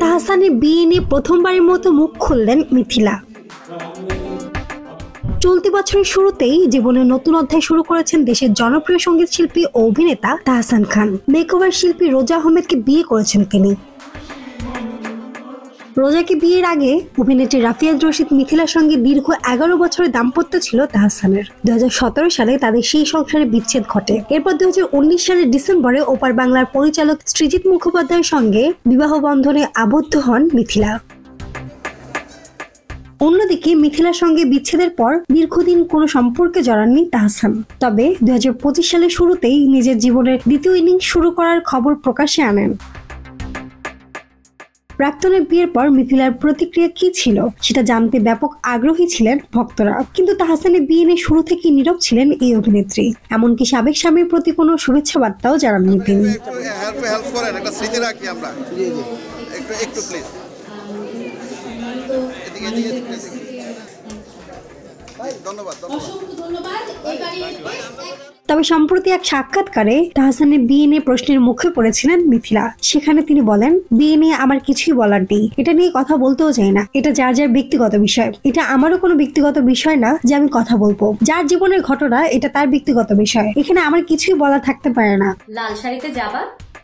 তাহসানের বিয়ে নিয়ে প্রথমবারের মতো মুখ খুললেন মিথিলা। চলতি বছরের শুরুতেই জীবনের নতুন অধ্যায় শুরু করেছেন দেশের জনপ্রিয় সঙ্গীত শিল্পী ও অভিনেতা তাহসান খান। মেকওভার শিল্পী রোজা আহমেদকে বিয়ে করেছেন তিনি। রোজাকে বিয়ের আগে অভিনেত্রী রাফিয়াত রশিদ মিথিলার সঙ্গে দীর্ঘ 11 বছরের দাম্পত্য ছিল তাহসানের। 2017 সালে তাদের সেই সংসারে বিচ্ছেদ ঘটে। এরপর 2019 সালের ডিসেম্বরে ওপার বাংলার পরিচালক সৃজিত মুখোপাধ্যায়ের সঙ্গে বিবাহ বন্ধনে আবদ্ধ হন মিথিলা। অন্যদিকে মিথিলার সঙ্গে বিচ্ছেদের পর দীর্ঘদিন কোনো সম্পর্কে জড়াননি তাহসান। তবে 2025 সালের শুরুতেই নিজের জীবনের দ্বিতীয় ইনিংস শুরু করার খবর প্রকাশ্যে আনেন। প্রাক্তনের বিয়ের পর মিথিলার প্রতিক্রিয়া কি ছিল সেটা জানতে ব্যাপক আগ্রহী ছিলেন ভক্তরা। কিন্তু তাহসানের বিয়ে নিয়ে শুরু থেকেই নীরব ছিলেন এই অভিনেত্রী। এমনকি সাবেক স্বামীর প্রতি কোনো শুভেচ্ছা বার্তাও জানাননি তিনি। তবে সম্প্রতি এক সাক্ষাৎকারে তাহসানের বিয়ে নিয়ে প্রশ্নের মুখে পড়েছিলেন মিথিলা। সেখানে তিনি বলেন, বিয়ে নিয়ে আমার কিছুই বলার নেই, এটা নিয়ে কথা বলতেও চাই না, এটা যার যার ব্যক্তিগত বিষয়, এটা আমারও কোনো ব্যক্তিগত বিষয় না যে আমি কথা বলবো। যার জীবনের ঘটনা এটা তার ব্যক্তিগত বিষয়, এখানে আমার কিছুই বলা থাকতে পারে না। লাল শাড়িতে যাবা,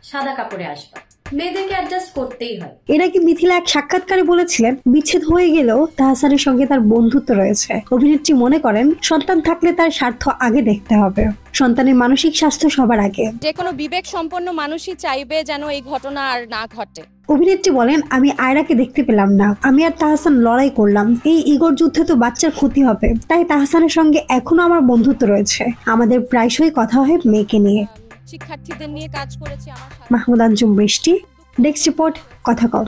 সাদা কাপড়ে আসবা, মেয়েদেরকে অ্যাডজাস্ট করতেই হয়। এর আগে মিথিলা এক সাক্ষাৎকারে বলেছিলেন, বিচ্ছেদ হয়ে গেলেও তাহসানের সঙ্গে তার বন্ধুত্ব রয়েছে। অভিনেত্রী মনে করেন, সন্তান থাকলে তার স্বার্থ আগে দেখতে হবে, সন্তানের মানসিক স্বাস্থ্য সবার আগে। যে কোনো বিবেক সম্পন্ন মানুষই চাইবে যেন এই ঘটনা আর না ঘটে। অভিনেত্রী বলেন, আমি আয়রাকে দেখতে পেলাম না, আমি আর তাহসান লড়াই করলাম, এই ইগোর যুদ্ধে তো বাচ্চার ক্ষতি হবে, তাই তাহসানের সঙ্গে এখনো আমার বন্ধুত্ব রয়েছে, আমাদের প্রায়শই কথা হয় মেয়েকে নিয়ে। শিক্ষার্থীদের নিয়ে কাজ করেছি। মাহমুদ আঞ্জুম বৃষ্টি, ডেস্ক রিপোর্ট, কথা কও।